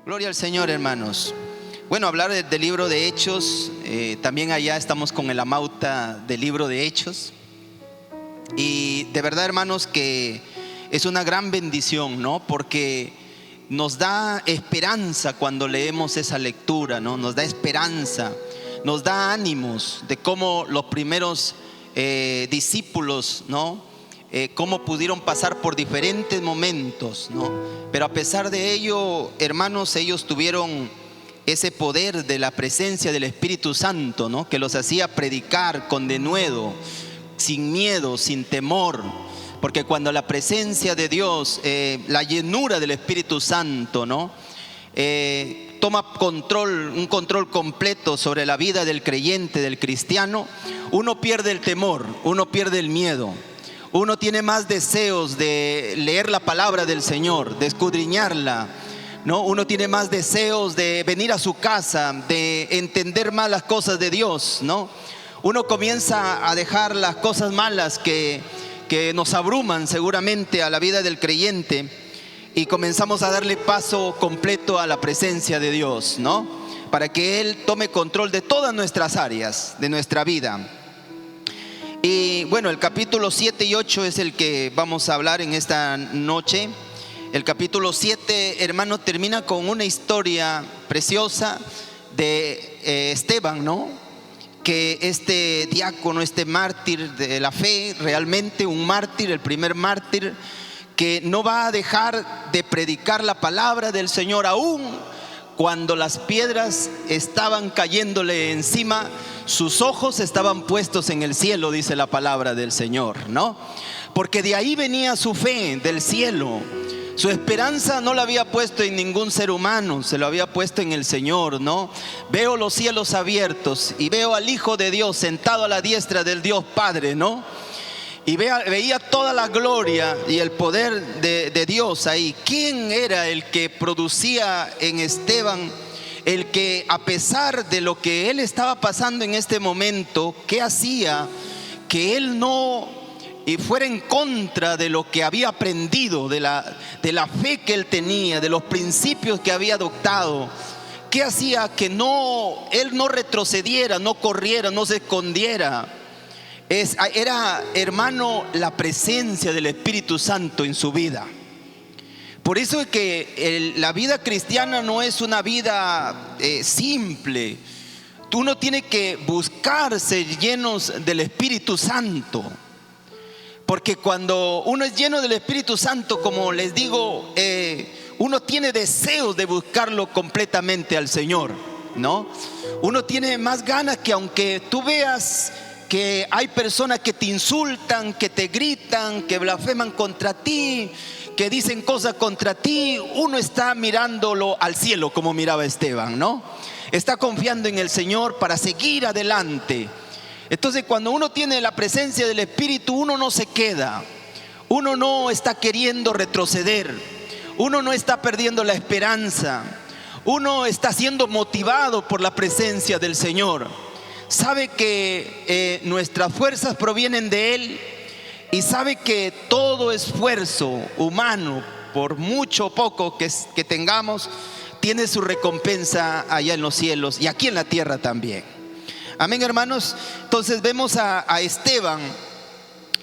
Gloria al Señor, hermanos. Bueno, hablar del libro de Hechos, también allá estamos con el amauta del libro de Hechos. Y de verdad, hermanos, que es una gran bendición, ¿no? Porque nos da esperanza cuando leemos esa lectura, ¿no? Nos da esperanza, nos da ánimos de cómo los primeros discípulos, ¿no? Cómo pudieron pasar por diferentes momentos, ¿no? Pero a pesar de ello, hermanos, ellos tuvieron ese poder de la presencia del Espíritu Santo, ¿no? Que los hacía predicar con denuedo, sin miedo, sin temor. Porque cuando la presencia de Dios, la llenura del Espíritu Santo, ¿no? Toma un control completo sobre la vida del creyente, del cristiano, uno pierde el temor, uno pierde el miedo. Uno tiene más deseos de leer la palabra del Señor, de escudriñarla, ¿no? Uno tiene más deseos de venir a su casa, de entender más las cosas de Dios, ¿no? Uno comienza a dejar las cosas malas que nos abruman seguramente a la vida del creyente y comenzamos a darle paso completo a la presencia de Dios, ¿no? Para que Él tome control de todas nuestras áreas de nuestra vida. Y bueno, el capítulo 7 y 8 es el que vamos a hablar en esta noche. El capítulo 7, hermano, termina con una historia preciosa de Esteban, ¿no? Que este diácono, este mártir de la fe, realmente un mártir, el primer mártir, que no va a dejar de predicar la palabra del Señor aún cuando las piedras estaban cayéndole encima. Sus ojos estaban puestos en el cielo, dice la palabra del Señor, ¿no? Porque de ahí venía su fe, del cielo. Su esperanza no la había puesto en ningún ser humano, se lo había puesto en el Señor, ¿no? Veo los cielos abiertos y veo al Hijo de Dios sentado a la diestra del Dios Padre, ¿no? Y veía toda la gloria y el poder de Dios ahí. ¿Quién era el que producía en Esteban? El que, a pesar de lo que él estaba pasando en este momento, ¿qué hacía? Que él no fuera en contra de lo que había aprendido, de la fe que él tenía, de los principios que había adoptado. ¿Qué hacía? Que él no retrocediera, no corriera, no se escondiera. Era, hermano, la presencia del Espíritu Santo en su vida. Por eso es que la vida cristiana no es una vida simple. Uno tiene que buscar ser llenos del Espíritu Santo. Porque cuando uno es lleno del Espíritu Santo, como les digo, uno tiene deseos de buscarlo completamente al Señor, ¿no? Uno tiene más ganas que, aunque tú veas que hay personas que te insultan, que te gritan, que blasfeman contra ti, que dicen cosas contra ti, uno está mirándolo al cielo como miraba Esteban, ¿no? Está confiando en el Señor para seguir adelante. Entonces, cuando uno tiene la presencia del Espíritu, uno no se queda, uno no está queriendo retroceder, uno no está perdiendo la esperanza, uno está siendo motivado por la presencia del Señor. Sabe que nuestras fuerzas provienen de Él y sabe que todo esfuerzo humano, por mucho o poco que tengamos, tiene su recompensa allá en los cielos y aquí en la tierra también. Amén, hermanos. Entonces vemos a Esteban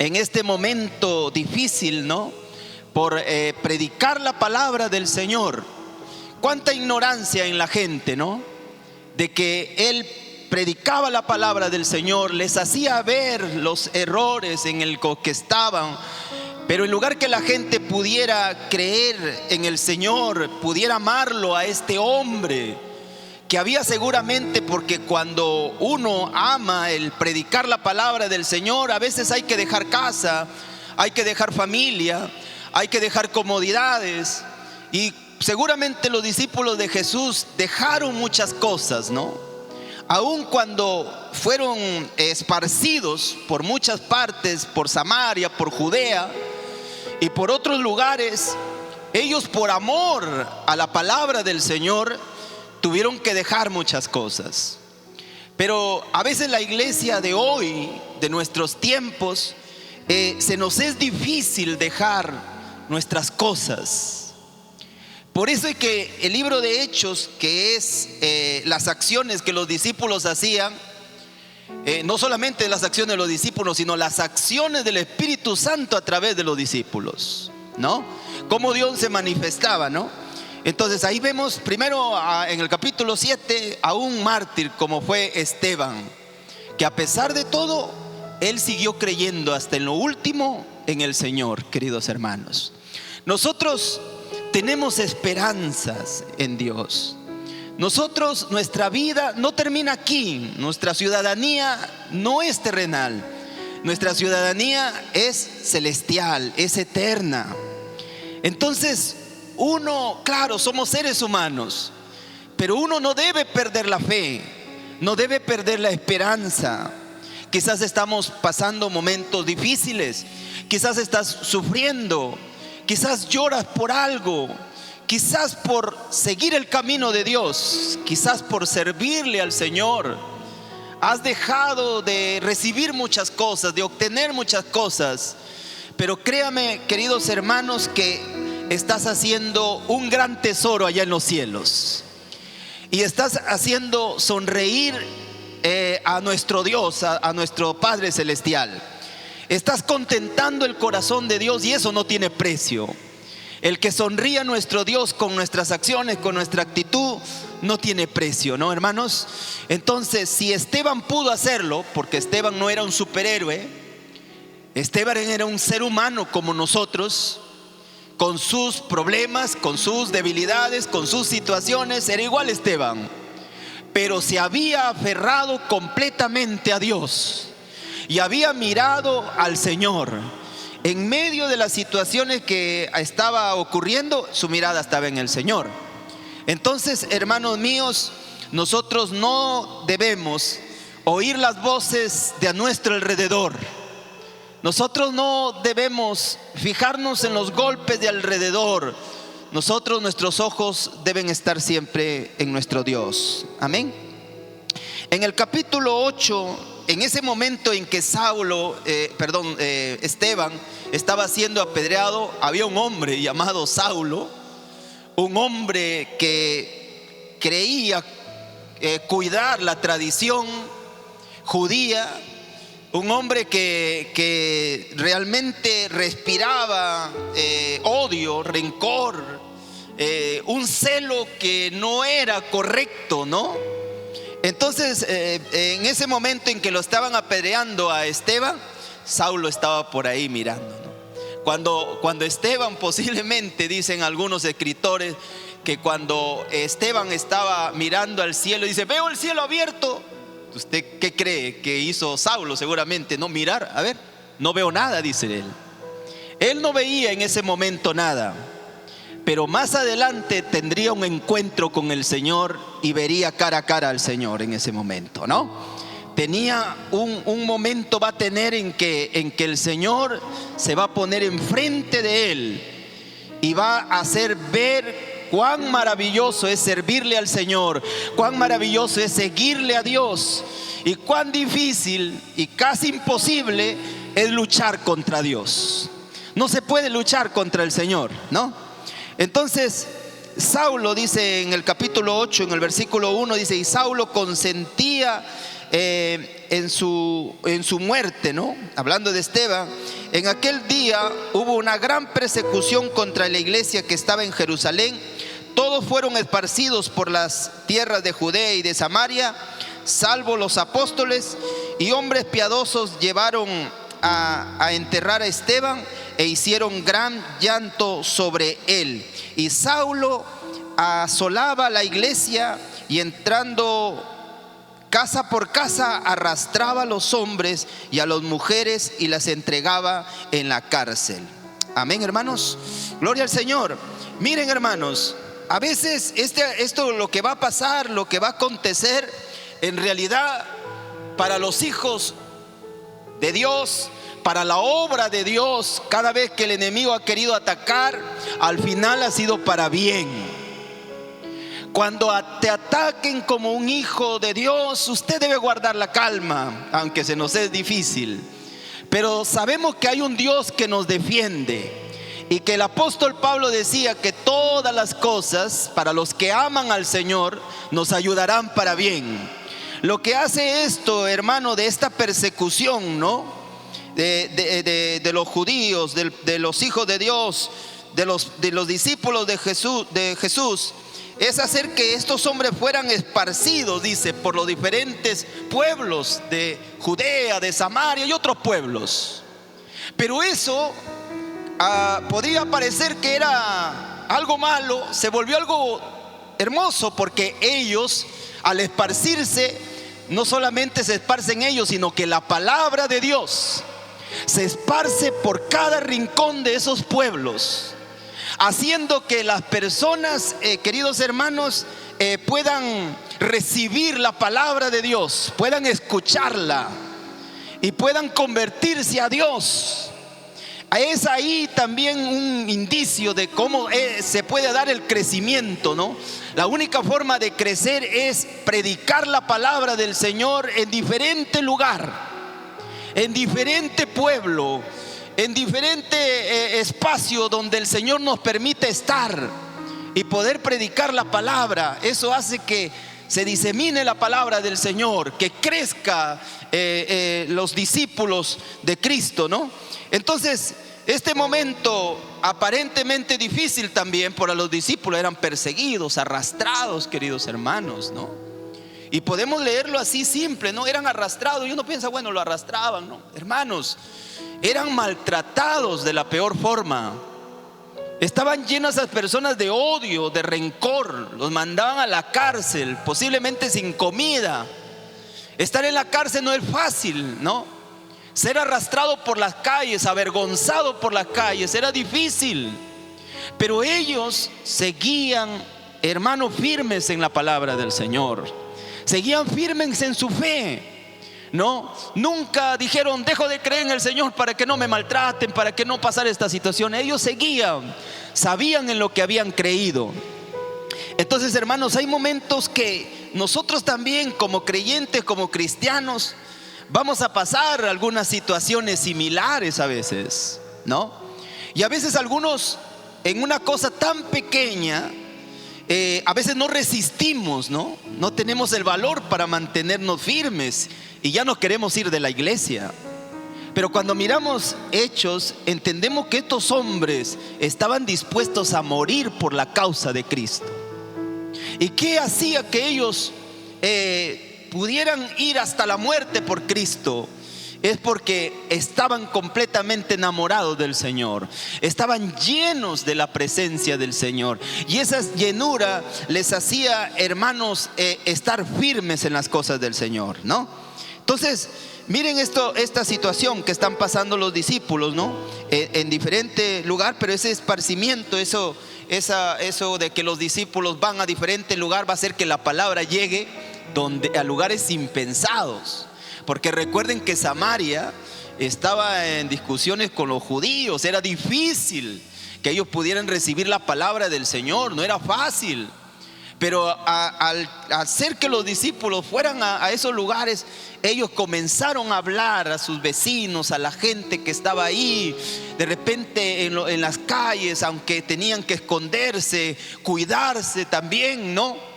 en este momento difícil, ¿no? Por predicar la palabra del Señor. Cuánta ignorancia en la gente, ¿no? De que él predicaba la palabra del Señor, les hacía ver los errores en el que estaban, pero en lugar que la gente pudiera creer en el Señor, pudiera amarlo a este hombre, que había seguramente, porque cuando uno ama el predicar la palabra del Señor, a veces hay que dejar casa, hay que dejar familia, hay que dejar comodidades, y seguramente los discípulos de Jesús dejaron muchas cosas, ¿no? Aun cuando fueron esparcidos por muchas partes, por Samaria, por Judea y por otros lugares, ellos, por amor a la palabra del Señor, tuvieron que dejar muchas cosas. Pero a veces la iglesia de hoy, de nuestros tiempos, se nos es difícil dejar nuestras cosas. Por eso es que el libro de Hechos, que es las acciones que los discípulos hacían, no solamente las acciones de los discípulos, sino las acciones del Espíritu Santo a través de los discípulos, ¿no? Cómo Dios se manifestaba, ¿no? Entonces ahí vemos primero en el capítulo 7 a un mártir como fue Esteban, que a pesar de todo, él siguió creyendo hasta en lo último en el Señor, queridos hermanos. Nosotros tenemos esperanzas en Dios. Nosotros, nuestra vida no termina aquí. Nuestra ciudadanía no es terrenal. Nuestra ciudadanía es celestial, es eterna. Entonces, uno, claro, somos seres humanos, pero uno no debe perder la fe, no debe perder la esperanza. Quizás estamos pasando momentos difíciles, quizás estás sufriendo, quizás lloras por algo, quizás por seguir el camino de Dios, quizás por servirle al Señor. Has dejado de recibir muchas cosas, de obtener muchas cosas, pero créame, queridos hermanos, que estás haciendo un gran tesoro allá en los cielos y estás haciendo sonreír a nuestro Dios, a nuestro Padre Celestial. Estás contentando el corazón de Dios y eso no tiene precio. El que sonríe a nuestro Dios con nuestras acciones, con nuestra actitud, no tiene precio, ¿no, hermanos? Entonces, si Esteban pudo hacerlo, porque Esteban no era un superhéroe, Esteban era un ser humano como nosotros, con sus problemas, con sus debilidades, con sus situaciones, era igual Esteban, pero se había aferrado completamente a Dios y había mirado al Señor. En medio de las situaciones que estaba ocurriendo, su mirada estaba en el Señor. Entonces, hermanos míos, nosotros no debemos oír las voces de a nuestro alrededor. Nosotros no debemos fijarnos en los golpes de alrededor. Nuestros esteban deben estar siempre en nuestro Dios. Amén. En el capítulo 8, en ese momento en que Esteban estaba siendo apedreado, había un hombre llamado Saulo, un hombre que creía cuidar la tradición judía, un hombre que realmente respiraba odio, rencor, un celo que no era correcto, ¿no? Entonces, en ese momento en que lo estaban apedreando a Esteban, Saulo estaba por ahí mirando, ¿no? Cuando Esteban, posiblemente dicen algunos escritores, que cuando Esteban estaba mirando al cielo, dice: veo el cielo abierto. ¿Usted qué cree que hizo Saulo? Seguramente no mirar, a ver, no veo nada, dice él. Él no veía en ese momento nada, pero más adelante tendría un encuentro con el Señor y vería cara a cara al Señor en ese momento, ¿no? Tenía un momento, va a tener en que el Señor se va a poner enfrente de él y va a hacer ver cuán maravilloso es servirle al Señor, cuán maravilloso es seguirle a Dios y cuán difícil y casi imposible es luchar contra Dios. No se puede luchar contra el Señor, ¿no? Entonces, Saulo dice en el capítulo 8, en el versículo 1, dice: y Saulo consentía en su muerte, ¿no? Hablando de Esteban. En aquel día hubo una gran persecución contra la iglesia que estaba en Jerusalén. Todos fueron esparcidos por las tierras de Judea y de Samaria, salvo los apóstoles, y hombres piadosos llevaron a enterrar a Esteban e hicieron gran llanto sobre él. Y Saulo asolaba la iglesia y entrando casa por casa arrastraba a los hombres y a las mujeres y las entregaba en la cárcel. Amén, hermanos. Gloria al Señor. Miren, hermanos, a veces esto lo que va a pasar, lo que va a acontecer, en realidad para los hijos de Dios, para la obra de Dios, cada vez que el enemigo ha querido atacar, al final ha sido para bien. Cuando te ataquen como un hijo de Dios, usted debe guardar la calma, aunque se nos es difícil. Pero sabemos que hay un Dios que nos defiende y que el apóstol Pablo decía que todas las cosas para los que aman al Señor nos ayudarán para bien. Lo que hace esto, hermano, de esta persecución, ¿no? De los judíos, de los hijos de Dios, de los discípulos de Jesús, es hacer que estos hombres fueran esparcidos, dice, por los diferentes pueblos de Judea, de Samaria y otros pueblos. Pero eso podría parecer que era algo malo, se volvió algo hermoso, porque ellos, al esparcirse, no solamente se esparcen ellos, sino que la palabra de Dios se esparce por cada rincón de esos pueblos, haciendo que las personas, queridos hermanos, puedan recibir la palabra de Dios, puedan escucharla y puedan convertirse a Dios. Es ahí también un indicio de cómo se puede dar el crecimiento, ¿no? La única forma de crecer es predicar la palabra del Señor en diferente lugar, en diferente pueblo, en diferente espacio donde el Señor nos permite estar y poder predicar la palabra. Eso hace que se disemine la palabra del Señor, que crezca los discípulos de Cristo, ¿no? Entonces, este momento aparentemente difícil también para los discípulos, eran perseguidos, arrastrados, queridos hermanos, ¿no? Y podemos leerlo así simple, ¿no? Eran arrastrados, y uno piensa, bueno, lo arrastraban, ¿no? Hermanos, eran maltratados de la peor forma. Estaban llenas esas personas de odio, de rencor. Los mandaban a la cárcel, posiblemente sin comida. Estar en la cárcel no es fácil, ¿no? Ser arrastrado por las calles, avergonzado por las calles, era difícil. Pero ellos seguían, hermanos, firmes en la palabra del Señor. Seguían firmes en su fe, ¿no? Nunca dijeron, dejo de creer en el Señor para que no me maltraten, para que no pasara esta situación. Ellos seguían, sabían en lo que habían creído. Entonces, hermanos, hay momentos que nosotros también, como creyentes, como cristianos, vamos a pasar algunas situaciones similares a veces, ¿no? Y a veces algunos, en una cosa tan pequeña, a veces no resistimos, ¿no? No tenemos el valor para mantenernos firmes y ya no queremos ir de la iglesia. Pero cuando miramos Hechos, entendemos que estos hombres estaban dispuestos a morir por la causa de Cristo. ¿Y qué hacía que ellos pudieran ir hasta la muerte por Cristo? Es porque estaban completamente enamorados del Señor, estaban llenos de la presencia del Señor, y esa llenura les hacía, hermanos, estar firmes en las cosas del Señor, ¿no? Entonces, miren esta situación que están pasando los discípulos, ¿no? En diferente lugar, pero ese esparcimiento, eso de que los discípulos van a diferente lugar, va a hacer que la palabra llegue a lugares impensados. Porque recuerden que Samaria estaba en discusiones con los judíos. Era difícil que ellos pudieran recibir la palabra del Señor, no era fácil. Pero al hacer que los discípulos fueran a esos lugares, ellos comenzaron a hablar a sus vecinos, a la gente que estaba ahí. De repente en las calles, aunque tenían que esconderse, cuidarse también, ¿no?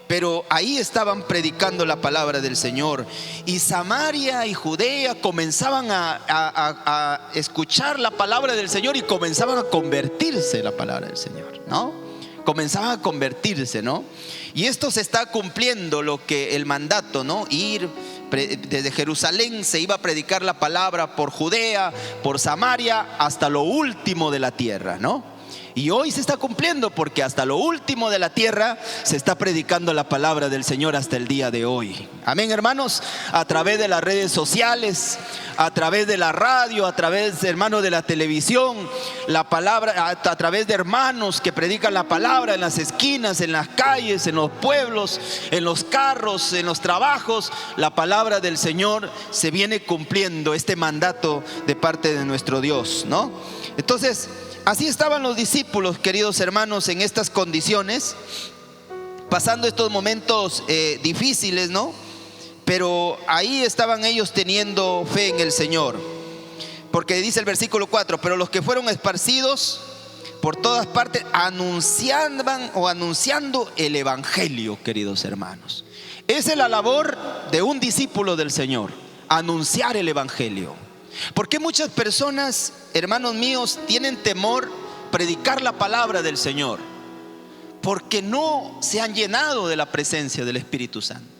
Pero ahí estaban predicando la palabra del Señor. Y Samaria y Judea comenzaban a escuchar la palabra del Señor y comenzaban a convertirse en la palabra del Señor, ¿no? Comenzaban a convertirse, ¿no? Y esto se está cumpliendo lo que el mandato, ¿no? Ir desde Jerusalén, se iba a predicar la palabra por Judea, por Samaria, hasta lo último de la tierra, ¿no? Y hoy se está cumpliendo, porque hasta lo último de la tierra se está predicando la palabra del Señor hasta el día de hoy. Amén, hermanos. A través de las redes sociales, a través de la radio, a través, hermanos, de la televisión, la palabra, a través de hermanos que predican la palabra en las esquinas, en las calles, en los pueblos, en los carros, en los trabajos. La palabra del Señor se viene cumpliendo, este mandato de parte de nuestro Dios, ¿no? Entonces, así estaban los discípulos, queridos hermanos, en estas condiciones, pasando estos momentos difíciles, ¿no? Pero ahí estaban ellos teniendo fe en el Señor. Porque dice el versículo 4, pero los que fueron esparcidos por todas partes anunciando el evangelio, queridos hermanos. Esa es la labor de un discípulo del Señor, anunciar el evangelio. ¿Por qué muchas personas, hermanos míos, tienen temor predicar la palabra del Señor? Porque no se han llenado de la presencia del Espíritu Santo.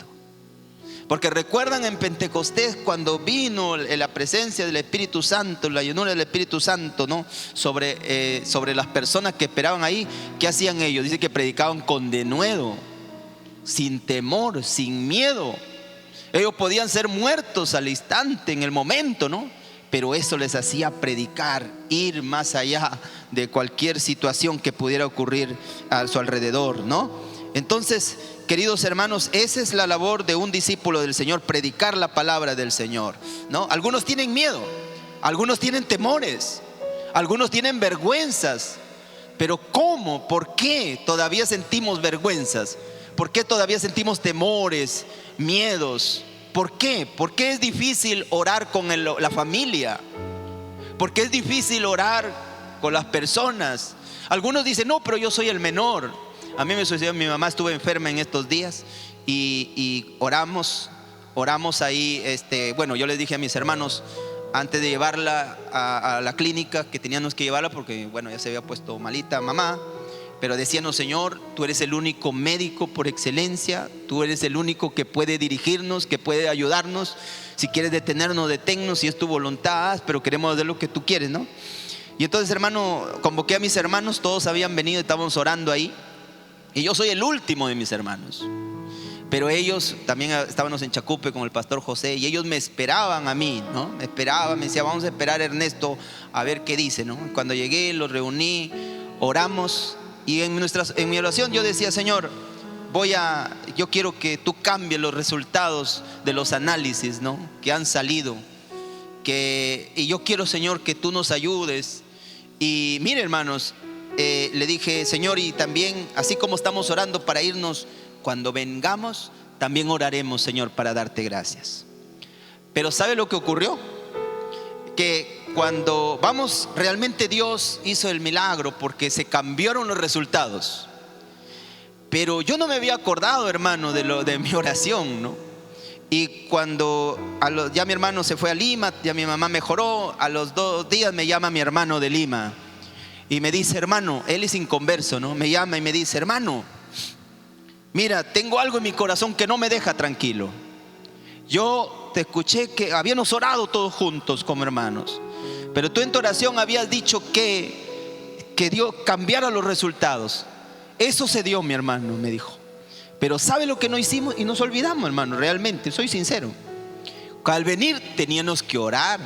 Porque recuerdan en Pentecostés cuando vino la presencia del Espíritu Santo, la llenura del Espíritu Santo, ¿no? sobre las personas que esperaban ahí. ¿Qué hacían ellos? Dice que predicaban con denuedo, sin temor, sin miedo. Ellos podían ser muertos al instante, en el momento, ¿no? Pero eso les hacía predicar, ir más allá de cualquier situación que pudiera ocurrir a su alrededor, ¿no? Entonces, queridos hermanos, esa es la labor de un discípulo del Señor, predicar la palabra del Señor, ¿no? Algunos tienen miedo, algunos tienen temores, algunos tienen vergüenzas. Pero ¿cómo? ¿Por qué todavía sentimos vergüenzas? ¿Por qué todavía sentimos temores, miedos? ¿Por qué? ¿Por qué es difícil orar con la familia? ¿Por qué es difícil orar con las personas? Algunos dicen, no, pero yo soy el menor. A mí me sucedió, mi mamá estuvo enferma en estos días y oramos ahí. Bueno, yo les dije a mis hermanos antes de llevarla a la clínica que teníamos que llevarla porque, bueno, ya se había puesto malita mamá. Pero decíamos, Señor, tú eres el único médico por excelencia, tú eres el único que puede dirigirnos, que puede ayudarnos. Si quieres detenernos, deténnos, si es tu voluntad, pero queremos hacer lo que tú quieres, ¿no? Y entonces, hermano, convoqué a mis hermanos, todos habían venido, estábamos orando ahí. Y yo soy el último de mis hermanos. Pero ellos también estábamos en Chacupe con el pastor José y ellos me esperaban a mí, ¿no? Me esperaban, me decían, vamos a esperar a Ernesto a ver qué dice, ¿no? Cuando llegué, los reuní, oramos. Y en mi oración yo decía, Señor, yo quiero que tú cambies los resultados de los análisis, ¿no? Que han salido. Y yo quiero, Señor, que tú nos ayudes. Y mire, hermanos, le dije, Señor, y también, así como estamos orando para irnos, cuando vengamos, también oraremos, Señor, para darte gracias. Pero ¿sabe lo que ocurrió? Que cuando vamos, realmente Dios hizo el milagro porque se cambiaron los resultados. Pero yo no me había acordado, hermano, de mi oración, ¿no? Y cuando ya mi hermano se fue a Lima, ya mi mamá mejoró, a los 2 días me llama mi hermano de Lima y me dice, hermano, él es inconverso, ¿no? Me llama y me dice, hermano, mira, tengo algo en mi corazón que no me deja tranquilo. Yo te escuché que habíamos orado todos juntos como hermanos, pero tú en tu oración habías dicho que Dios cambiara los resultados. Eso se dio, mi hermano, me dijo. Pero ¿sabe lo que no hicimos? Y nos olvidamos, hermano, realmente, soy sincero. Al venir teníamos que orar.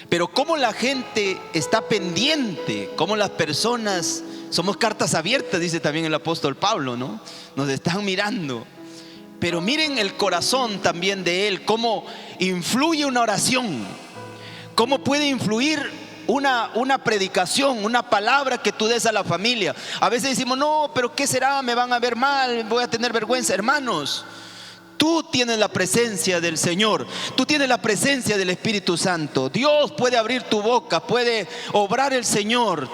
Pero cómo la gente está pendiente, cómo las personas, somos cartas abiertas, dice también el apóstol Pablo, ¿no? Nos están mirando. Pero miren el corazón también de él, cómo influye una oración, cómo puede influir una predicación, una palabra que tú des a la familia. A veces decimos, no, pero ¿qué será? Me van a ver mal, voy a tener vergüenza. Hermanos, tú tienes la presencia del Señor, tú tienes la presencia del Espíritu Santo. Dios puede abrir tu boca, puede obrar el Señor.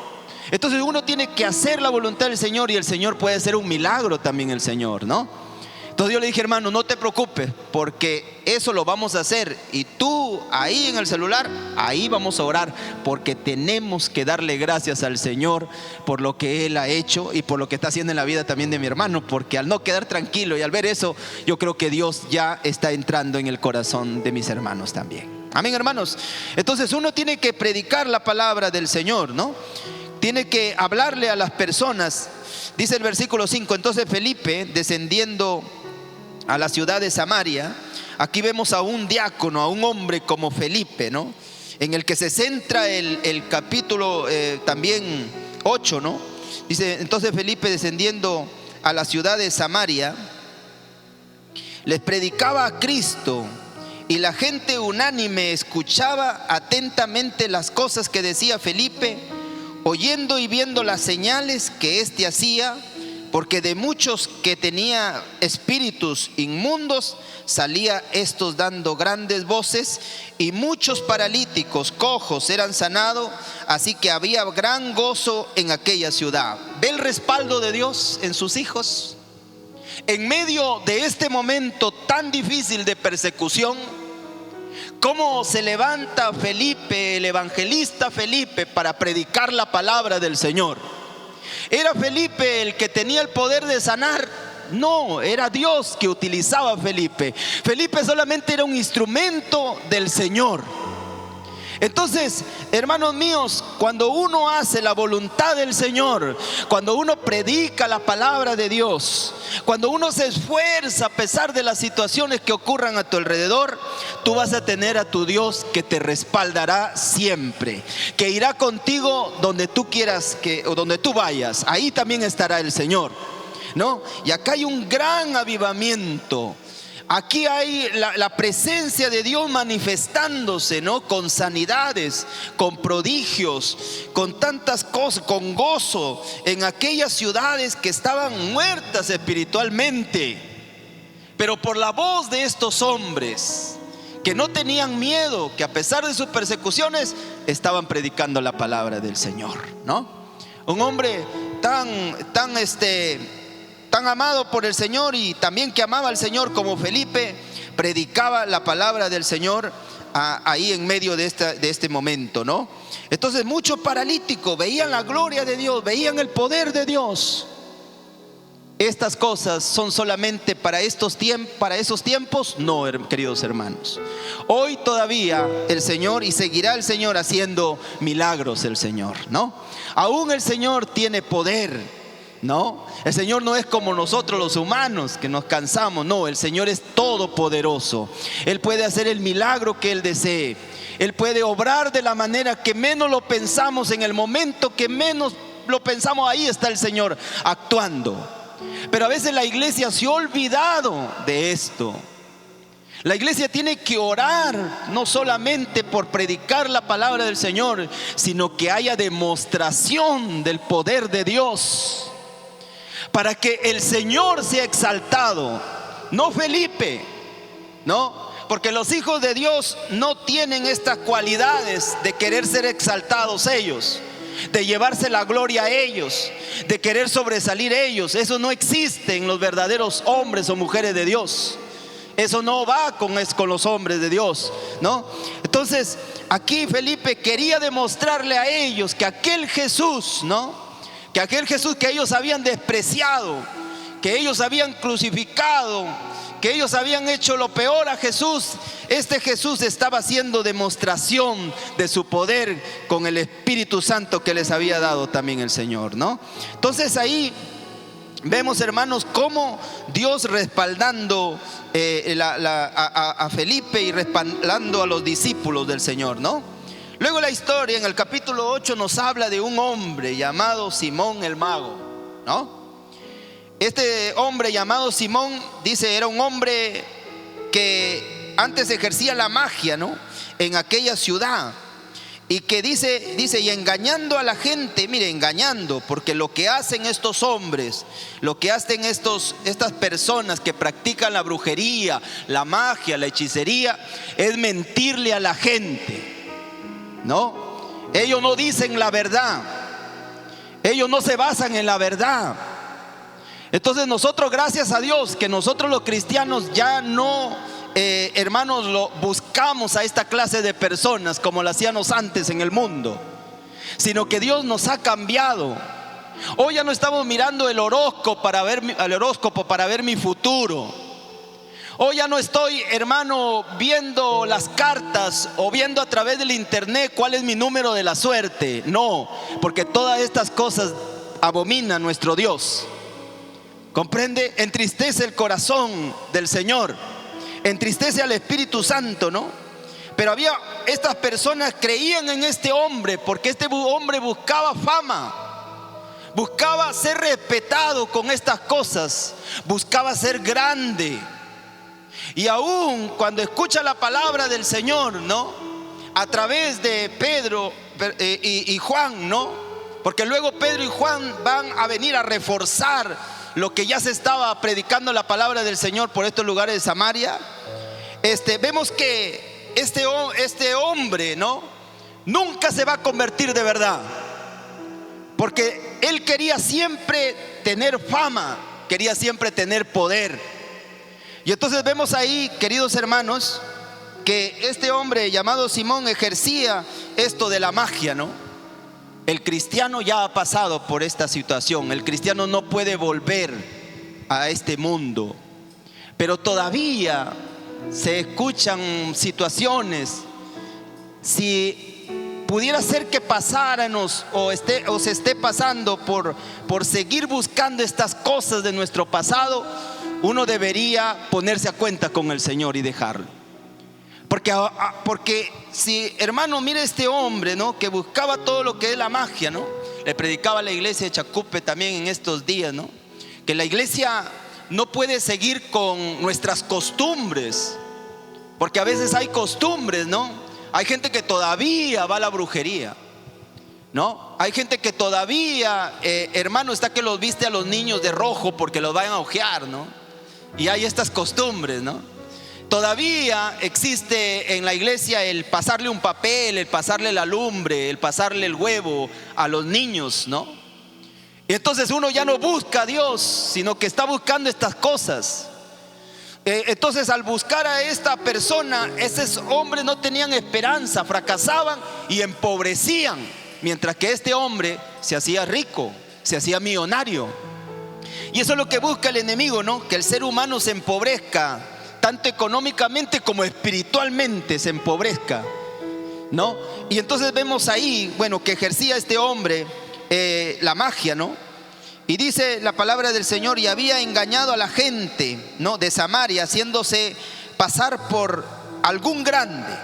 Entonces uno tiene que hacer la voluntad del Señor y el Señor puede hacer un milagro también, el Señor, ¿no? Entonces yo le dije, hermano, no te preocupes, porque eso lo vamos a hacer. Y tú ahí en el celular, ahí vamos a orar, porque tenemos que darle gracias al Señor por lo que Él ha hecho y por lo que está haciendo en la vida también de mi hermano. Porque al no quedar tranquilo y al ver eso, yo creo que Dios ya está entrando en el corazón de mis hermanos también. Amén, hermanos. Entonces uno tiene que predicar la palabra del Señor, ¿no? Tiene que hablarle a las personas. Dice el versículo 5, entonces Felipe, descendiendo a la ciudad de Samaria, aquí vemos a un diácono, a un hombre como Felipe, ¿no? En el que se centra el capítulo también 8, ¿no? Dice, entonces Felipe, descendiendo a la ciudad de Samaria, les predicaba a Cristo, y la gente unánime escuchaba atentamente las cosas que decía Felipe, oyendo y viendo las señales que éste hacía. porque de muchos que tenía espíritus inmundos salía estos dando grandes voces, y muchos paralíticos, cojos eran sanados, así que había gran gozo en aquella ciudad. ¿Ve el respaldo de Dios en sus hijos? En medio de este momento tan difícil de persecución, ¿cómo se levanta Felipe, el evangelista Felipe, para predicar la palabra del Señor? ¿Era Felipe el que tenía el poder de sanar? No, era Dios que utilizaba a Felipe. Felipe solamente era un instrumento del Señor. Entonces, hermanos míos, cuando uno hace la voluntad del Señor, cuando uno predica la palabra de Dios, cuando uno se esfuerza a pesar de las situaciones que ocurran a tu alrededor, tú vas a tener a tu Dios que te respaldará siempre, que irá contigo donde tú quieras o donde tú vayas. Ahí también estará el Señor, ¿no? Y acá hay un gran avivamiento. Aquí hay la presencia de Dios manifestándose, ¿no? Con sanidades, con prodigios, con tantas cosas, con gozo en aquellas ciudades que estaban muertas espiritualmente. Pero por la voz de estos hombres que no tenían miedo, que a pesar de sus persecuciones estaban predicando la palabra del Señor, ¿no? Un hombre tan amado por el Señor, y también que amaba al Señor como Felipe, predicaba la palabra del Señor ahí en medio de este momento, ¿no? Entonces muchos paralíticos veían la gloria de Dios, veían el poder de Dios. Estas cosas son solamente para esos tiempos, no, queridos hermanos. Hoy todavía el Señor, y seguirá el Señor haciendo milagros, el Señor, ¿no? Aún el Señor tiene poder, ¿no? El Señor no es como nosotros los humanos, que nos cansamos. No, el Señor es todopoderoso. Él puede hacer el milagro que Él desee. Él puede obrar de la manera que menos lo pensamos. En el momento que menos lo pensamos, ahí está el Señor actuando. Pero a veces la iglesia se ha olvidado de esto. La iglesia tiene que orar no solamente por predicar la palabra del Señor, sino que haya demostración del poder de Dios, para que el Señor sea exaltado, no Felipe, ¿no? Porque los hijos de Dios no tienen estas cualidades de querer ser exaltados ellos, de llevarse la gloria a ellos, de querer sobresalir ellos. Eso no existe en los verdaderos hombres o mujeres de Dios. Eso no va con los hombres de Dios, ¿no? Entonces, aquí Felipe quería demostrarle a ellos que aquel Jesús, ¿no? Que aquel Jesús que ellos habían despreciado, que ellos habían crucificado, que ellos habían hecho lo peor a Jesús, este Jesús estaba haciendo demostración de su poder con el Espíritu Santo que les había dado también el Señor, ¿no? Entonces ahí vemos, hermanos, cómo Dios respaldando a Felipe y respaldando a los discípulos del Señor, ¿no? Luego la historia en el capítulo 8 nos habla de un hombre llamado Simón el mago, ¿no? Este hombre llamado Simón, dice, era un hombre que antes ejercía la magia, ¿no? En aquella ciudad. Y que dice, y engañando a la gente, mire, engañando, porque lo que hacen estos hombres, lo que hacen estas personas que practican la brujería, la magia, la hechicería, es mentirle a la gente, ¿no? Ellos no dicen la verdad, ellos no se basan en la verdad. Entonces nosotros, gracias a Dios, que nosotros los cristianos ya no, hermanos, buscamos a esta clase de personas como lo hacíamos antes en el mundo, sino que Dios nos ha cambiado. Hoy ya no estamos mirando el horóscopo para ver mi futuro. Hoy ya no estoy, hermano, viendo las cartas o viendo a través del internet cuál es mi número de la suerte. No, porque todas estas cosas abominan nuestro Dios. ¿Comprende? Entristece el corazón del Señor, entristece al Espíritu Santo, ¿no? Pero estas personas creían en este hombre, porque este hombre buscaba fama, buscaba ser respetado con estas cosas, buscaba ser grande. Y aún cuando escucha la palabra del Señor, ¿no? A través de Pedro y Juan, ¿no? Porque luego Pedro y Juan van a venir a reforzar lo que ya se estaba predicando la palabra del Señor por estos lugares de Samaria, vemos que este hombre, ¿no?, nunca se va a convertir de verdad, porque él quería siempre tener fama, quería siempre tener poder. Y entonces vemos ahí, queridos hermanos, que este hombre llamado Simón ejercía esto de la magia, ¿no? El cristiano ya ha pasado por esta situación. El cristiano no puede volver a este mundo, pero todavía se escuchan situaciones. Si pudiera ser que pasáramos o se esté pasando por seguir buscando estas cosas de nuestro pasado, uno debería ponerse a cuenta con el Señor y dejarlo. Porque si, hermano, mire este hombre, ¿no?, que buscaba todo lo que es la magia, ¿no? Le predicaba a la iglesia de Chacupe también en estos días, ¿no?, que la iglesia no puede seguir con nuestras costumbres, porque a veces hay costumbres, ¿no? Hay gente que todavía va a la brujería, ¿no? Hay gente que todavía, hermano, está que los viste a los niños de rojo porque los vayan a ojear, ¿no? Y hay estas costumbres, ¿no? Todavía existe en la iglesia el pasarle un papel, el pasarle la lumbre, el pasarle el huevo a los niños, ¿no? Y entonces uno ya no busca a Dios, sino que está buscando estas cosas. Entonces, al buscar a esta persona, esos hombres no tenían esperanza, fracasaban y empobrecían, mientras que este hombre se hacía rico, se hacía millonario. Y eso es lo que busca el enemigo, ¿no? Que el ser humano se empobrezca, tanto económicamente como espiritualmente se empobrezca, ¿no? Y entonces vemos ahí, bueno, que ejercía este hombre la magia, ¿no? Y dice la palabra del Señor: y había engañado a la gente, ¿no?, de Samaria, haciéndose pasar por algún grande.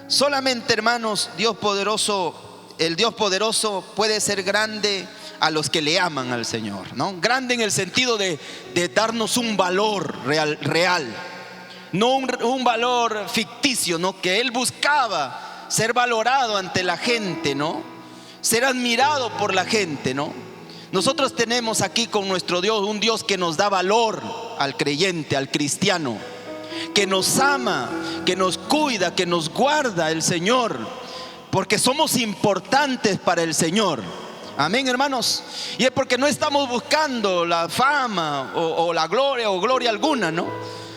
Solamente, hermanos, el Dios poderoso puede ser grande a los que le aman al Señor, ¿no? Grande en el sentido de darnos un valor real, no un valor ficticio, ¿no? Que él buscaba ser valorado ante la gente, ¿no? Ser admirado por la gente, ¿no? Nosotros tenemos aquí con nuestro Dios un Dios que nos da valor al creyente, al cristiano, que nos ama, que nos cuida, que nos guarda el Señor, porque somos importantes para el Señor. Amén, hermanos. Y es porque no estamos buscando la fama o la gloria o gloria alguna, ¿no?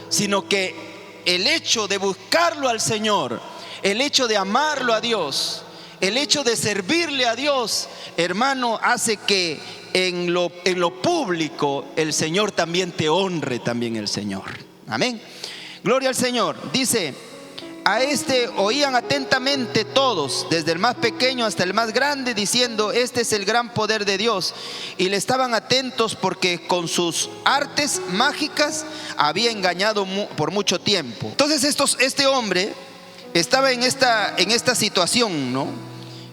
Sino que el hecho de buscarlo al Señor, el hecho de amarlo a Dios, el hecho de servirle a Dios, hermano, hace que en lo público el Señor también te honre, también el Señor. Amén. Gloria al Señor. Dice: a este oían atentamente todos, desde el más pequeño hasta el más grande, diciendo: este es el gran poder de Dios. Y le estaban atentos porque con sus artes mágicas había engañado por mucho tiempo. Entonces este hombre estaba en esta situación, ¿no?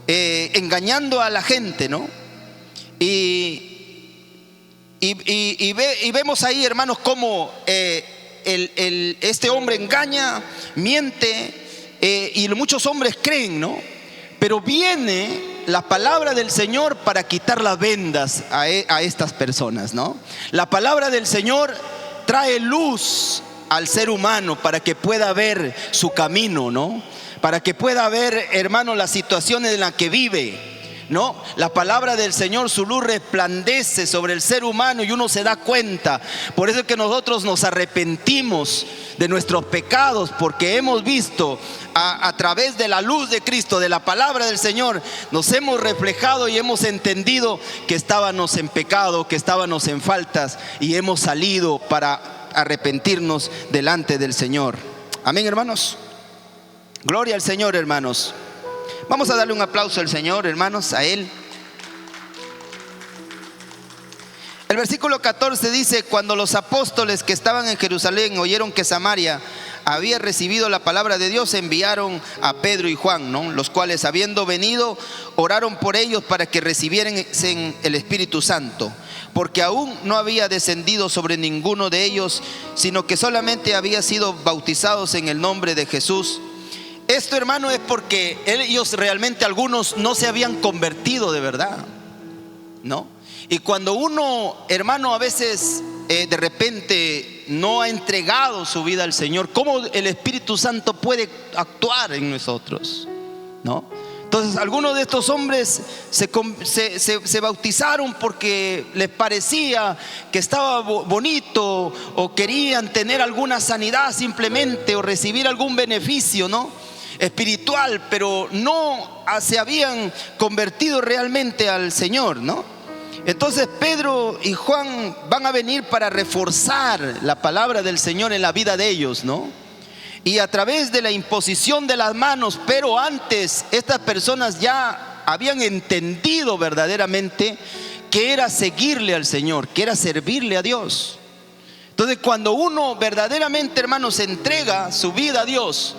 Engañando a la gente, ¿no? Y vemos ahí, hermanos, cómo este hombre engaña, miente, y muchos hombres creen, ¿no? Pero viene la palabra del Señor para quitar las vendas a estas personas, ¿no? La palabra del Señor trae luz al ser humano para que pueda ver su camino, ¿no? Para que pueda ver, hermano, las situaciones en las que vive, ¿no? La palabra del Señor, su luz resplandece sobre el ser humano y uno se da cuenta. Por eso es que nosotros nos arrepentimos de nuestros pecados, porque hemos visto a través de la luz de Cristo, de la palabra del Señor, nos hemos reflejado y hemos entendido que estábamos en pecado, que estábamos en faltas, y hemos salido para arrepentirnos delante del Señor. Amén, hermanos. Gloria al Señor, hermanos. Vamos a darle un aplauso al Señor, hermanos, a Él. El versículo 14 dice: cuando los apóstoles que estaban en Jerusalén oyeron que Samaria había recibido la palabra de Dios, enviaron a Pedro y Juan, ¿no? Los cuales, habiendo venido, oraron por ellos para que recibieran el Espíritu Santo, porque aún no había descendido sobre ninguno de ellos, sino que solamente había sido bautizados en el nombre de Jesús. Esto, hermano, es porque ellos realmente, algunos, no se habían convertido de verdad. ¿no? Y cuando uno, hermano, a veces de repente no ha entregado su vida al Señor, ¿cómo el Espíritu Santo puede actuar en nosotros? ¿No? Entonces algunos de estos hombres se bautizaron porque les parecía que estaba bonito, o querían tener alguna sanidad simplemente, o recibir algún beneficio, ¿no?, espiritual, pero no se habían convertido realmente al Señor, ¿no? Entonces Pedro y Juan van a venir para reforzar la palabra del Señor en la vida de ellos, ¿no? Y a través de la imposición de las manos, pero antes estas personas ya habían entendido verdaderamente que era seguirle al Señor, que era servirle a Dios. Entonces cuando uno verdaderamente, hermanos, entrega su vida a Dios,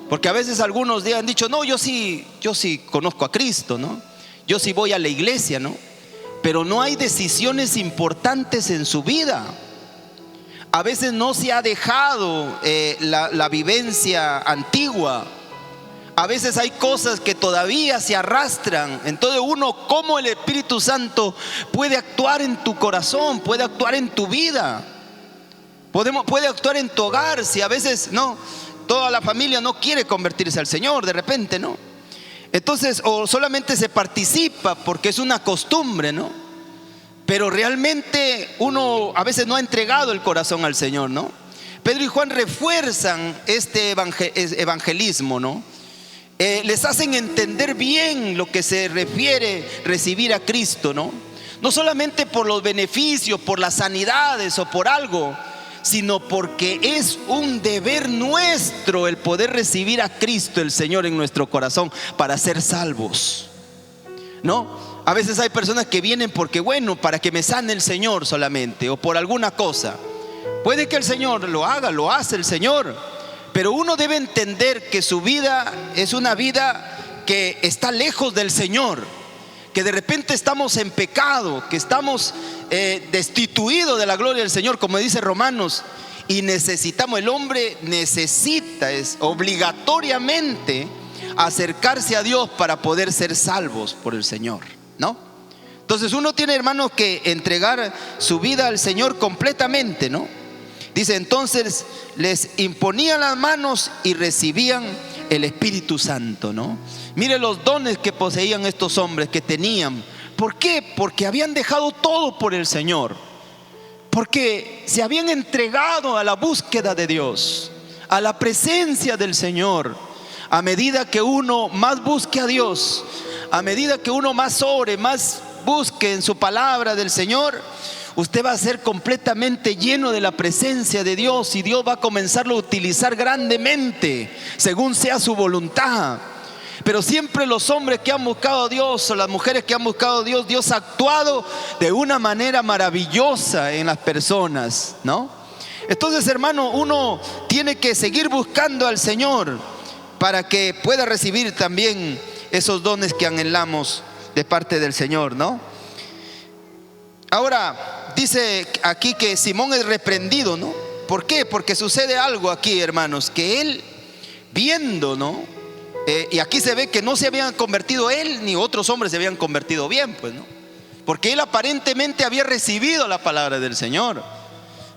porque a veces algunos han dicho, no, yo sí conozco a Cristo, ¿no? Yo sí voy a la iglesia, ¿no? Pero no hay decisiones importantes en su vida. A veces no se ha dejado la vivencia antigua. A veces hay cosas que todavía se arrastran. Entonces ¿cómo el Espíritu Santo puede actuar en tu corazón? Puede actuar en tu vida. Puede actuar en tu hogar. Si a veces toda la familia no quiere convertirse al Señor de repente, ¿no? Entonces, o solamente se participa porque es una costumbre, ¿no? Pero realmente uno a veces no ha entregado el corazón al Señor, ¿no? Pedro y Juan refuerzan este evangelismo, ¿no? Les hacen entender bien lo que se refiere recibir a Cristo, ¿no? No solamente por los beneficios, por las sanidades o por algo, sino porque es un deber nuestro el poder recibir a Cristo el Señor en nuestro corazón para ser salvos, ¿no? A veces hay personas que vienen porque, para que me sane el Señor solamente, o por alguna cosa. Puede que el Señor lo haga, lo hace el Señor, pero uno debe entender que su vida es una vida que está lejos del Señor, que de repente estamos en pecado, que estamos destituidos de la gloria del Señor, como dice Romanos, y el hombre necesita, es obligatoriamente acercarse a Dios para poder ser salvos por el Señor, ¿no? Entonces uno tiene, hermanos, que entregar su vida al Señor completamente, ¿no? Dice, entonces les imponían las manos y recibían el Espíritu Santo, ¿no? Mire los dones que poseían estos hombres, que tenían. ¿Por qué? Porque habían dejado todo por el Señor, porque se habían entregado a la búsqueda de Dios, a la presencia del Señor. A medida que uno más busque a Dios, a medida que uno más ore, más busque en su palabra del Señor, usted va a ser completamente lleno de la presencia de Dios, y Dios va a comenzarlo a utilizar grandemente según sea su voluntad. Pero siempre los hombres que han buscado a Dios, o las mujeres que han buscado a Dios, Dios ha actuado de una manera maravillosa en las personas, ¿no? Entonces, hermano, uno tiene que seguir buscando al Señor para que pueda recibir también esos dones que anhelamos de parte del Señor, ¿no? Ahora, dice aquí que Simón es reprendido, ¿no? ¿Por qué? Porque sucede algo aquí, hermanos, que él viendo, ¿no? Y aquí se ve que no se habían convertido él ni otros hombres se habían convertido bien, pues, ¿no? Porque él aparentemente había recibido la palabra del Señor,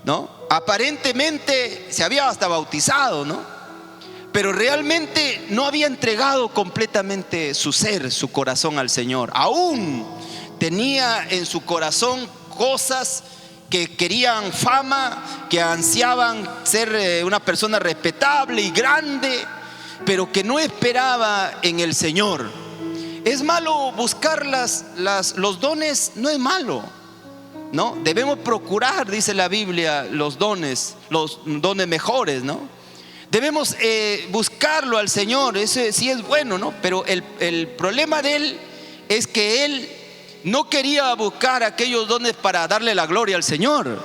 ¿no? Aparentemente se había hasta bautizado, ¿no? Pero realmente no había entregado completamente su ser, su corazón al Señor. Aún tenía en su corazón cosas que querían fama, que ansiaban ser una persona respetable y grande, pero que no esperaba en el Señor. ¿Es malo buscar los dones? No es malo, ¿no? Debemos procurar, dice la Biblia, los dones mejores, ¿no? Debemos buscarlo al Señor, eso sí es bueno, ¿no? Pero el problema de él es que él no quería buscar aquellos dones para darle la gloria al Señor,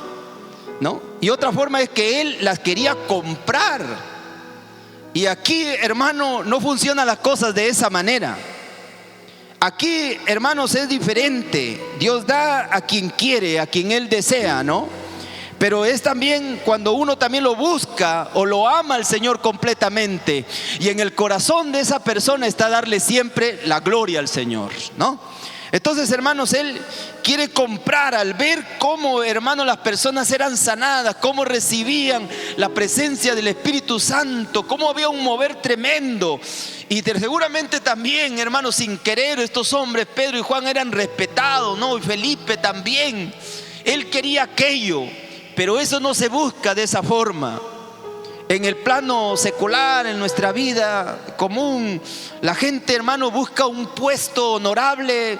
¿no? Y otra forma es que él las quería comprar. Y aquí, hermano, no funcionan las cosas de esa manera. Aquí, hermanos, es diferente. Dios da a quien quiere, a quien Él desea, ¿no? Pero es también cuando uno también lo busca o lo ama al Señor completamente, y en el corazón de esa persona está darle siempre la gloria al Señor, ¿no? Entonces, hermanos, él quiere comprar al ver cómo, hermanos, las personas eran sanadas, cómo recibían la presencia del Espíritu Santo, cómo había un mover tremendo. Y seguramente también, hermanos, sin querer, estos hombres, Pedro y Juan, eran respetados, ¿no? Y Felipe también. Él quería aquello, pero eso no se busca de esa forma. En el plano secular, en nuestra vida común, la gente, hermano, busca un puesto honorable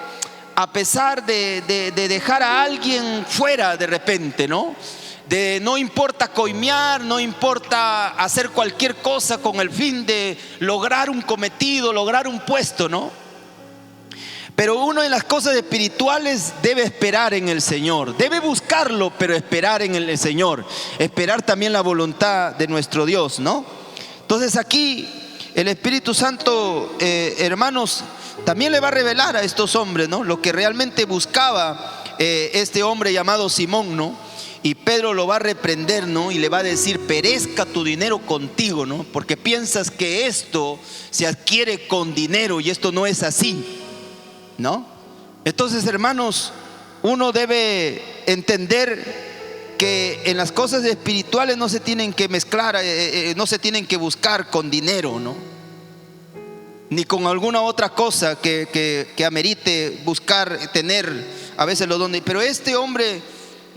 a pesar de dejar a alguien fuera de repente, ¿no? No importa coimear, no importa hacer cualquier cosa con el fin de lograr un cometido, lograr un puesto, ¿no? Pero uno de las cosas espirituales debe esperar en el Señor, debe buscarlo, pero esperar en el Señor, esperar también la voluntad de nuestro Dios, ¿no? Entonces aquí el Espíritu Santo, hermanos, también le va a revelar a estos hombres, ¿no? Lo que realmente buscaba este hombre llamado Simón, ¿no? Y Pedro lo va a reprender, ¿no? Y le va a decir: perezca tu dinero contigo, ¿no? Porque piensas que esto se adquiere con dinero y esto no es así, ¿no? Entonces, hermanos, uno debe entender que en las cosas espirituales no se tienen que mezclar, no se tienen que buscar con dinero, ¿no? Ni con alguna otra cosa que amerite buscar tener a veces los dones. Pero este hombre